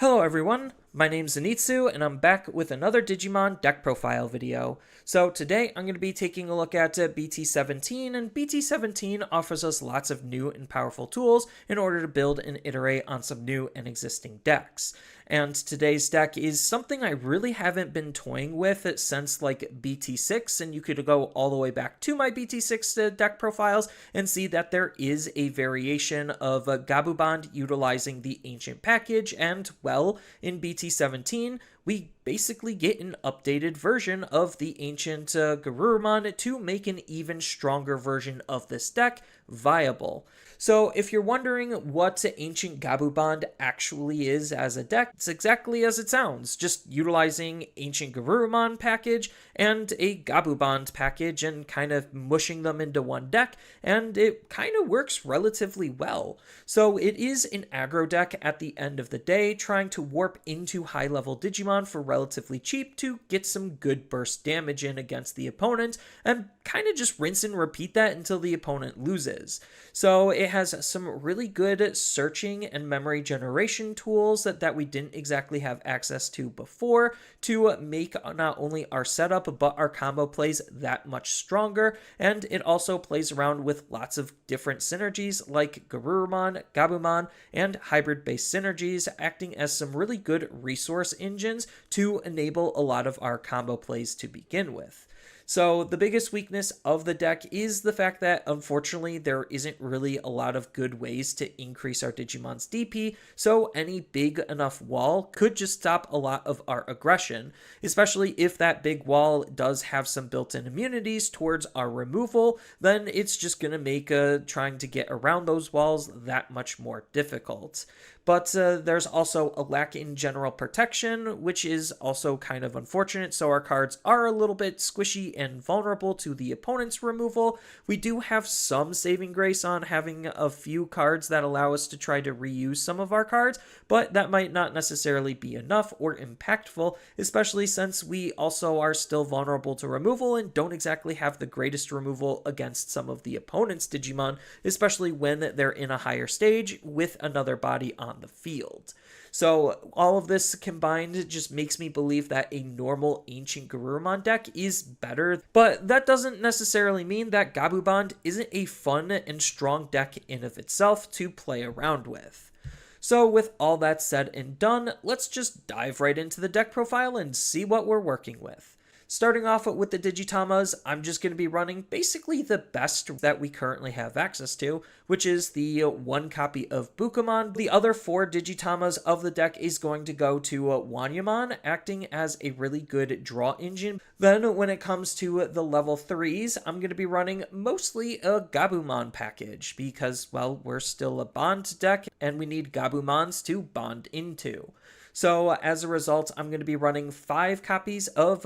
Hello everyone, my name's Zenitsu and I'm back with another Digimon deck profile video. So today I'm going to be taking a look at BT17, and BT17 offers us lots of new and powerful tools in order to build and iterate on some new and existing decks. And today's deck is something I really haven't been toying with since like BT6, and you could go all the way back to my BT6 deck profiles and see that there is a variation of Gabu utilizing the Ancient package, and well, in BT17, we basically get an updated version of the Ancient Garurumon to make an even stronger version of this deck viable. So if you're wondering what Ancient Gabu actually is as a deck, it's exactly as it sounds, just utilizing Ancient Garurumon package and a Gabu package and kind of mushing them into one deck, and it kind of works relatively well. So it is an aggro deck at the end of the day, trying to warp into high-level Digimon for relatively cheap to get some good burst damage in against the opponent, and kind of just rinse and repeat that until the opponent loses. So it has some really good searching and memory generation tools that we didn't exactly have access to before, to make not only our setup but our combo plays that much stronger. And it also plays around with lots of different synergies like Garurumon, Gabumon, and hybrid-based synergies, acting as some really good resource engines to enable a lot of our combo plays to begin with. So the biggest weakness of the deck is the fact that, unfortunately, there isn't really a lot of good ways to increase our Digimon's DP, so any big enough wall could just stop a lot of our aggression, especially if that big wall does have some built-in immunities towards our removal. Then it's just going to make trying to get around those walls that much more difficult. But there's also a lack in general protection, which is also kind of unfortunate, so our cards are a little bit squishy and vulnerable to the opponent's removal. We do have some saving grace on having a few cards that allow us to try to reuse some of our cards, but that might not necessarily be enough or impactful, especially since we also are still vulnerable to removal and don't exactly have the greatest removal against some of the opponent's Digimon, especially when they're in a higher stage with another body on the field. So all of this combined just makes me believe that a normal Ancient Garurumon deck is better, but that doesn't necessarily mean that Gabu isn't a fun and strong deck in of itself to play around with. So with all that said and done, let's just dive right into the deck profile and see what we're working with. Starting off with the Digitamas, I'm just going to be running basically the best that we currently have access to, which is the one copy of Bukamon. The other four Digitamas of the deck is going to go to Wanyamon, acting as a really good draw engine. Then when it comes to the level 3s, I'm going to be running mostly a Gabumon package because, well, we're still a bond deck and we need Gabumons to bond into. So as a result, I'm going to be running 5 copies of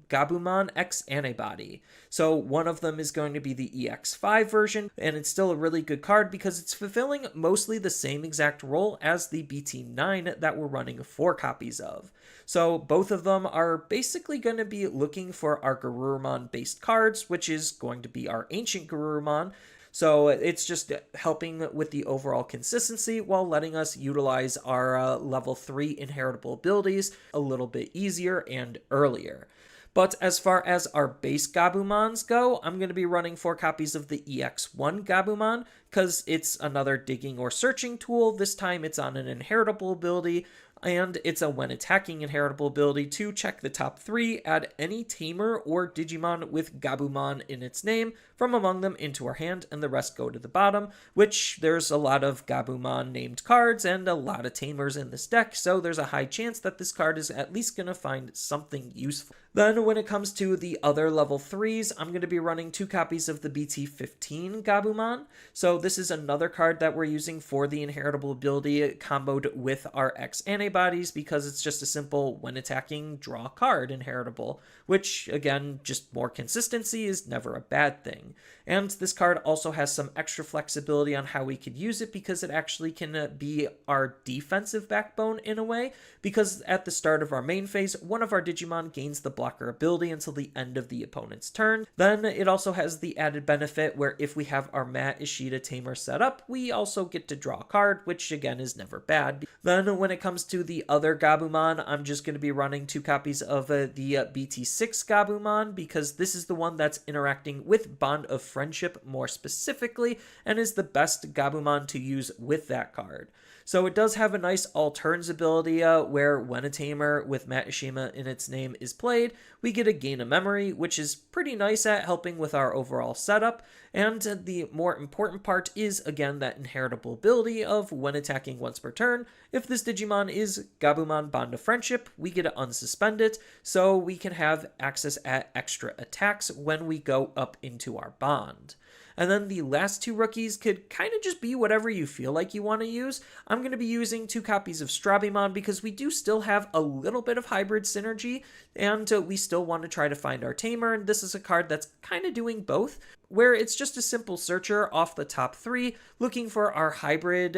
Gabumon X Antibody. So one of them is going to be the EX5 version, and it's still a really good card because it's fulfilling mostly the same exact role as the BT9 that we're running 4 copies of. So both of them are basically going to be looking for our Garurumon based cards, which is going to be our Ancient Garurumon. So it's just helping with the overall consistency while letting us utilize our level 3 inheritable abilities a little bit easier and earlier. But as far as our base Gabumons go, I'm going to be running 4 copies of the EX1 Gabumon because it's another digging or searching tool. This time it's on an inheritable ability, and it's a when attacking inheritable ability to check the top 3, add any Tamer or Digimon with Gabumon in its name from among them into our hand, and the rest go to the bottom, which there's a lot of Gabumon named cards and a lot of Tamers in this deck, so there's a high chance that this card is at least going to find something useful. Then when it comes to the other level 3s, I'm going to be running 2 copies of the BT17 Gabumon. So this is another card that we're using for the inheritable ability comboed with our X antibodies because it's just a simple when attacking draw card inheritable, which again, just more consistency is never a bad thing. And this card also has some extra flexibility on how we could use it because it actually can be our defensive backbone in a way, because at the start of our main phase, one of our Digimon gains the block blocker ability until the end of the opponent's turn. Then it also has the added benefit where if we have our Matt Ishida Tamer set up, we also get to draw a card, which again is never bad. Then when it comes to the other Gabumon, I'm just going to be running 2 copies of the BT6 Gabumon because this is the one that's interacting with Bond of Friendship more specifically and is the best Gabumon to use with that card. So it does have a nice all turns ability where when a Tamer with Matt Ishima in its name is played, we get a gain of memory, which is pretty nice at helping with our overall setup. And the more important part is, again, that inheritable ability of when attacking once per turn, if this Digimon is Gabumon Bond of Friendship, we get to unsuspend it, so we can have access at extra attacks when we go up into our bond. And then the last 2 rookies could kind of just be whatever you feel like you want to use. I'm going to be using 2 copies of Strabimon because we do still have a little bit of hybrid synergy, and we still want to try to find our Tamer, and this is a card that's kind of doing both, where it's just a simple searcher off the top 3, looking for our hybrid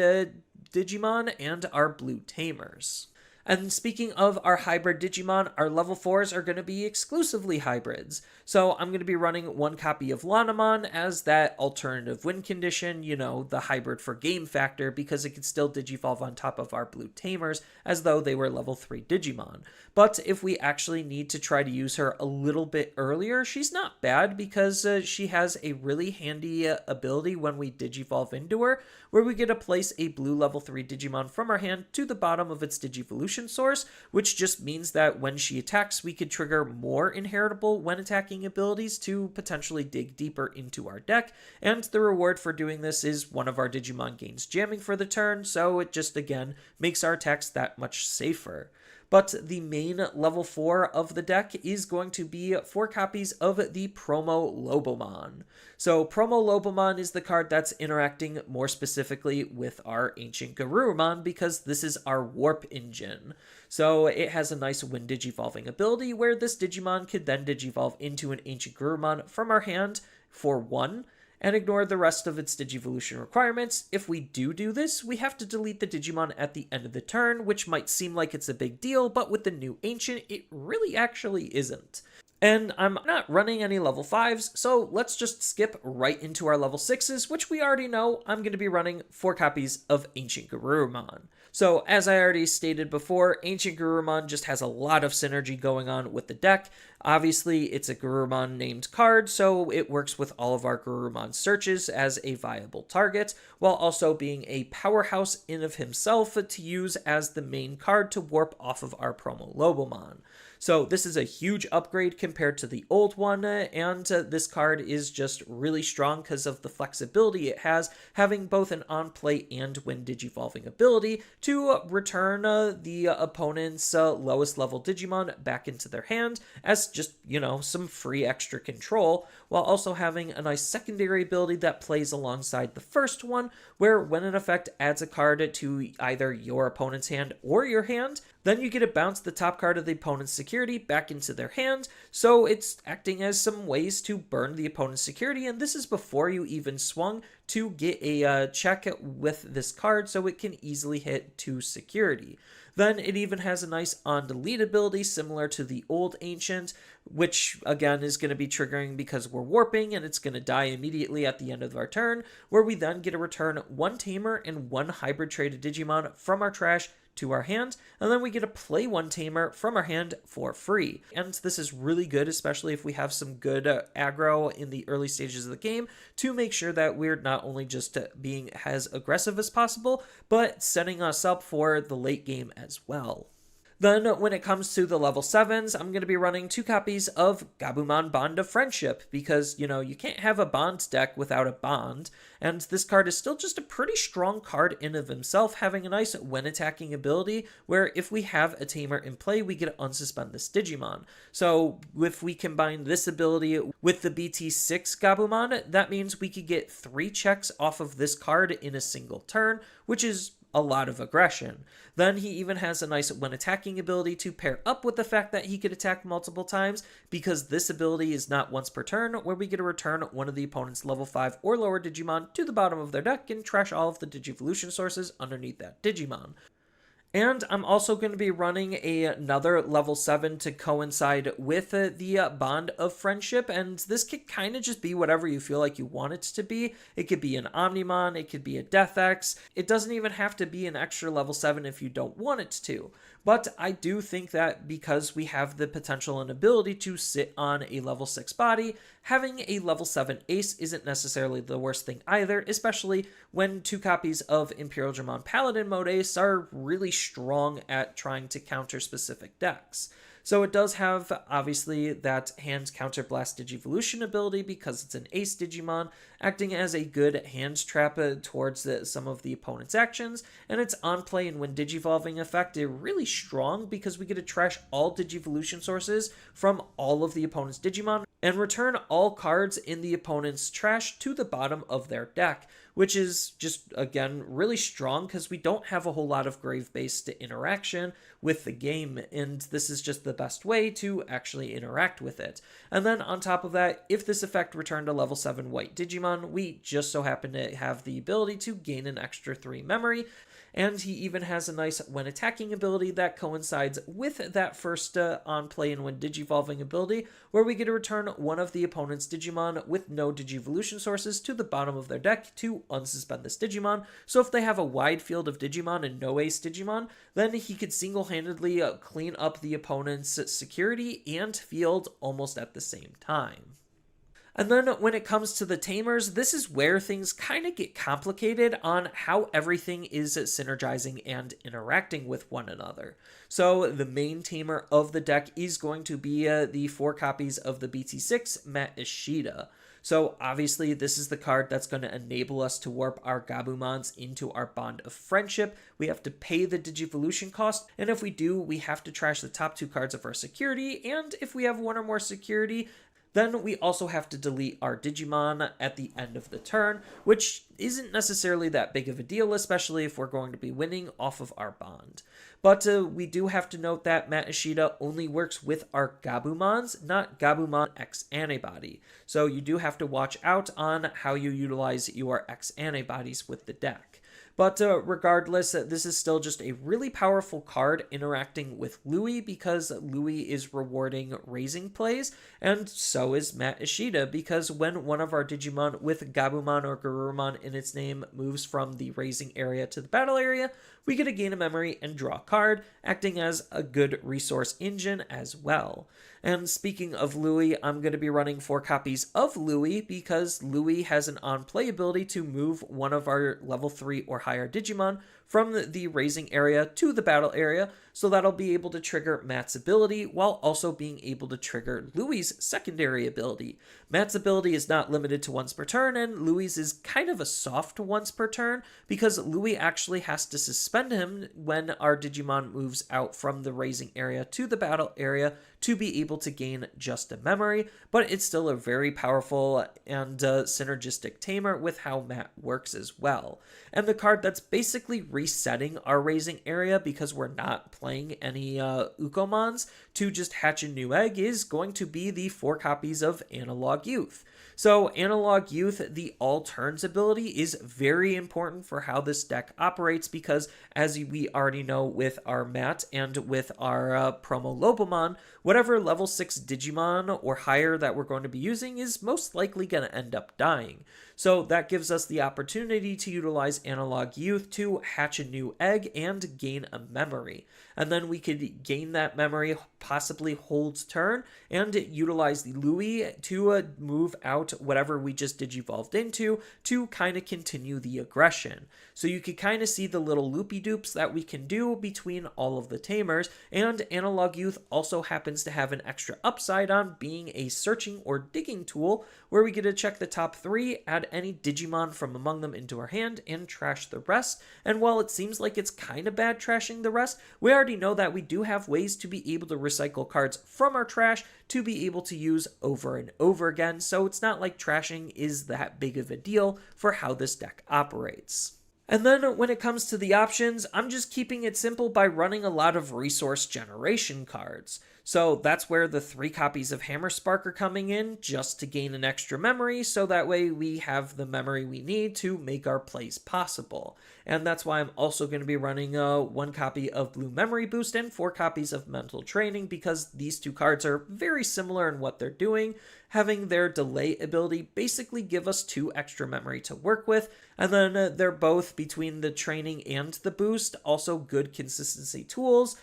Digimon and our blue Tamers. And speaking of our hybrid Digimon, our level 4s are going to be exclusively hybrids. So I'm going to be running 1 copy of Lanamon as that alternative win condition, you know, the hybrid for game factor, because it can still Digivolve on top of our blue Tamers as though they were level 3 Digimon. But if we actually need to try to use her a little bit earlier, she's not bad because she has a really handy ability when we Digivolve into her, where we get to place a blue level 3 Digimon from our hand to the bottom of its Digivolution source, which just means that when she attacks, we could trigger more inheritable when attacking abilities to potentially dig deeper into our deck, and the reward for doing this is one of our Digimon gains jamming for the turn, so it just again makes our attacks that much safer. But the main level 4 of the deck is going to be 4 copies of the Promo Lobomon. So Promo Lobomon is the card that's interacting more specifically with our Ancient Garurumon because this is our Warp Engine. So it has a nice Wind Digivolving ability where this Digimon could then Digivolve into an Ancient Garurumon from our hand for 1, and ignore the rest of its Digivolution requirements. If we do this, we have to delete the Digimon at the end of the turn, which might seem like it's a big deal, but with the new Ancient, it really actually isn't. And I'm not running any level 5s, so let's just skip right into our level 6s, which we already know. I'm going to be running 4 copies of Ancient Garurumon. So, as I already stated before, Ancient Garurumon just has a lot of synergy going on with the deck. Obviously, it's a Garurumon named card, so it works with all of our Garurumon searches as a viable target, while also being a powerhouse in of himself to use as the main card to warp off of our Promo Lobomon. So this is a huge upgrade compared to the old one, and this card is just really strong because of the flexibility it has, having both an on-play and when Digivolving ability to return the opponent's lowest level Digimon back into their hand as just, you know, some free extra control, while also having a nice secondary ability that plays alongside the first one, where when an effect adds a card to either your opponent's hand or your hand, then you get to bounce the top card of the opponent's security back into their hand, so it's acting as some ways to burn the opponent's security, and this is before you even swung to get a check with this card, so it can easily hit 2 security. Then it even has a nice on-delete ability similar to the old Ancient, which again is going to be triggering because we're warping and it's going to die immediately at the end of our turn, where we then get to return 1 Tamer and 1 hybrid traded Digimon from our trash to our hand, and then we get to play 1 Tamer from our hand for free. And this is really good, especially if we have some good aggro in the early stages of the game, to make sure that we're not only just being as aggressive as possible, but setting us up for the late game as well. Then, when it comes to the level 7s, I'm going to be running 2 copies of Gabumon Bond of Friendship, because, you know, you can't have a Bond deck without a Bond, and this card is still just a pretty strong card in of himself, having a nice when attacking ability, where if we have a Tamer in play, we get to unsuspend this Digimon. So, if we combine this ability with the BT6 Gabumon, that means we could get 3 checks off of this card in a single turn, which is a lot of aggression. Then he even has a nice when attacking ability to pair up with the fact that he could attack multiple times, because this ability is not once per turn, where we get to return one of the opponent's level 5 or lower Digimon to the bottom of their deck and trash all of the Digivolution sources underneath that Digimon. And I'm also going to be running another level 7 to coincide with the bond of friendship. And this could kind of just be whatever you feel like you want it to be. It could be an Omnimon, it could be a Death X. It doesn't even have to be an extra level 7 if you don't want it to. But I do think that because we have the potential and ability to sit on a level 6 body, having a level 7 ace isn't necessarily the worst thing either, especially when 2 copies of Imperial Dramon Paladin mode ace are really strong at trying to counter specific decks. So it does have, obviously, that hand counterblast Digivolution ability because it's an ace Digimon, acting as a good hands trap towards some of the opponent's actions, and its on play and when Digivolving effect is really strong because we get to trash all Digivolution sources from all of the opponent's Digimon and return all cards in the opponent's trash to the bottom of their deck, which is just, again, really strong because we don't have a whole lot of grave-based interaction with the game, and this is just the best way to actually interact with it. And then on top of that, if this effect returned a level 7 white Digimon, we just so happen to have the ability to gain an extra 3 memory, and he even has a nice when attacking ability that coincides with that first on play and when Digivolving ability, where we get to return one of the opponent's Digimon with no Digivolution sources to the bottom of their deck to unsuspend this Digimon. So if they have a wide field of Digimon and no ace Digimon, then he could single-handedly clean up the opponent's security and field almost at the same time. And then when it comes to the Tamers, this is where things kind of get complicated on how everything is synergizing and interacting with one another. So the main Tamer of the deck is going to be the 4 copies of the BT6 Matt Ishida. So obviously this is the card that's going to enable us to warp our Gabumons into our bond of friendship. We have to pay the Digivolution cost, and if we do, we have to trash the top 2 cards of our security, and if we have 1 or more security, then we also have to delete our Digimon at the end of the turn, which isn't necessarily that big of a deal, especially if we're going to be winning off of our bond. But we do have to note that Matt Ishida only works with our Gabumons, not Gabumon X Antibody. So you do have to watch out on how you utilize your X Antibodies with the deck. But regardless, this is still just a really powerful card interacting with Louis because Louis is rewarding raising plays, and so is Matt Ishida because when one of our Digimon with Gabumon or Garurumon in its name moves from the raising area to the battle area, we get to gain a memory and draw a card, acting as a good resource engine as well. And speaking of Louis, I'm going to be running 4 copies of Louis because Louis has an on-play ability to move one of our level 3 or higher Digimon from the raising area to the battle area, so that'll be able to trigger Matt's ability while also being able to trigger Louis' secondary ability. Matt's ability is not limited to once per turn, and Louis' is kind of a soft once per turn because Louis actually has to suspend him when our Digimon moves out from the raising area to the battle area to be able to gain just a memory, but it's still a very powerful and synergistic tamer with how Matt works as well. And the card that's basically resetting our raising area because we're not playing any Ukomons to just hatch a new egg is going to be the 4 copies of Analog Youth. So Analog Youth, the all turns ability, is very important for how this deck operates because, as we already know with our Matt and with our promo Lobomon, whatever level 6 Digimon or higher that we're going to be using is most likely going to end up dying. So that gives us the opportunity to utilize Analog Youth to hatch a new egg and gain a memory. And then we could gain that memory, possibly hold turn, and utilize the Louis to move out whatever we just digivolved into to kind of continue the aggression. So you could kind of see the little loopy-doops that we can do between all of the tamers, and Analog Youth also happens to have an extra upside on being a searching or digging tool where we get to check the top 3, add any Digimon from among them into our hand, and trash the rest. And while it seems like it's kind of bad trashing the rest, we already know that we do have ways to be able to recycle cards from our trash to be able to use over and over again, so it's not like trashing is that big of a deal for how this deck operates. And then when it comes to the options, I'm just keeping it simple by running a lot of resource generation cards. So that's where the 3 copies of Hammer Spark are coming in, just to gain an extra memory, so that way we have the memory we need to make our plays possible. And that's why I'm also going to be running 1 copy of Blue Memory Boost and 4 copies of Mental Training, because these 2 cards are very similar in what they're doing, having their delay ability basically give us 2 extra memory to work with, and then they're both, between the training and the boost, also good consistency tools.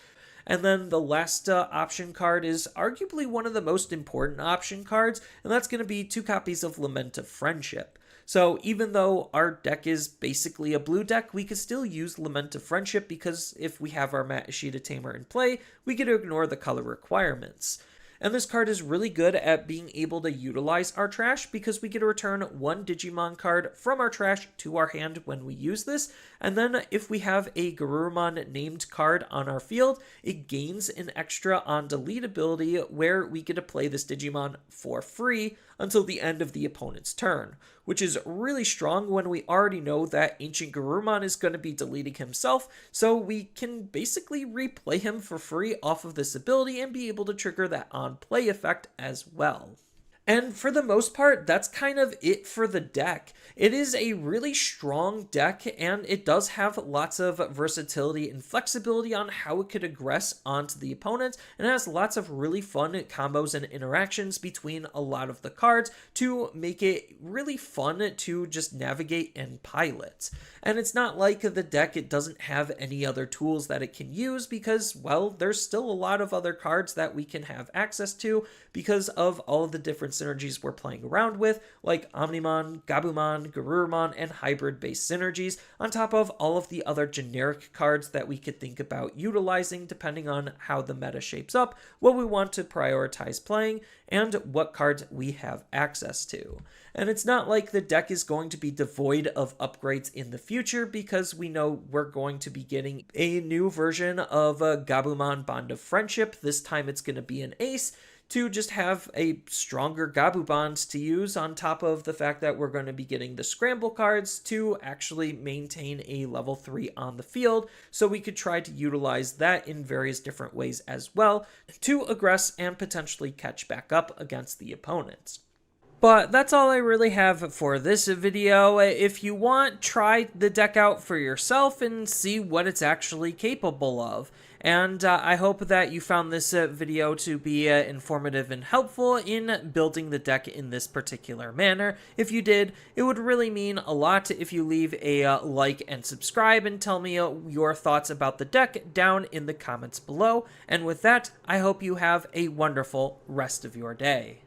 And then the last option card is arguably one of the most important option cards, and that's going to be 2 copies of Lament of Friendship. So even though our deck is basically a blue deck, we could still use Lament of Friendship, because if we have our Matashita Tamer in play, we get to ignore the color requirements. And this card is really good at being able to utilize our trash, because we get to return 1 Digimon card from our trash to our hand when we use this, and then if we have a Garurumon named card on our field, it gains an extra on delete ability where we get to play this Digimon for free until the end of the opponent's turn, which is really strong when we already know that Ancient Garurumon is going to be deleting himself, so we can basically replay him for free off of this ability and be able to trigger that on-play effect as well. And for the most part, that's kind of it for the deck. It is a really strong deck, and it does have lots of versatility and flexibility on how it could aggress onto the opponent, and it has lots of really fun combos and interactions between a lot of the cards to make it really fun to just navigate and pilot. And it's not like the deck, it doesn't have any other tools that it can use, because, well, there's still a lot of other cards that we can have access to because of all of the different synergies we're playing around with, like Omnimon, Gabumon, Garurumon, and hybrid-based synergies, on top of all of the other generic cards that we could think about utilizing depending on how the meta shapes up, what we want to prioritize playing, and what cards we have access to. And it's not like the deck is going to be devoid of upgrades in the future, because we know we're going to be getting a new version of Gabumon Bond of Friendship. This time it's going to be an ace, to just have a stronger Gabu bond to use, on top of the fact that we're going to be getting the scramble cards to actually maintain a level 3 on the field, so we could try to utilize that in various different ways as well to aggress and potentially catch back up against the opponents. But that's all I really have for this video. If you want, try the deck out for yourself and see what it's actually capable of. And I hope that you found this video to be informative and helpful in building the deck in this particular manner. If you did, it would really mean a lot if you leave a like and subscribe, and tell me your thoughts about the deck down in the comments below. And with that, I hope you have a wonderful rest of your day.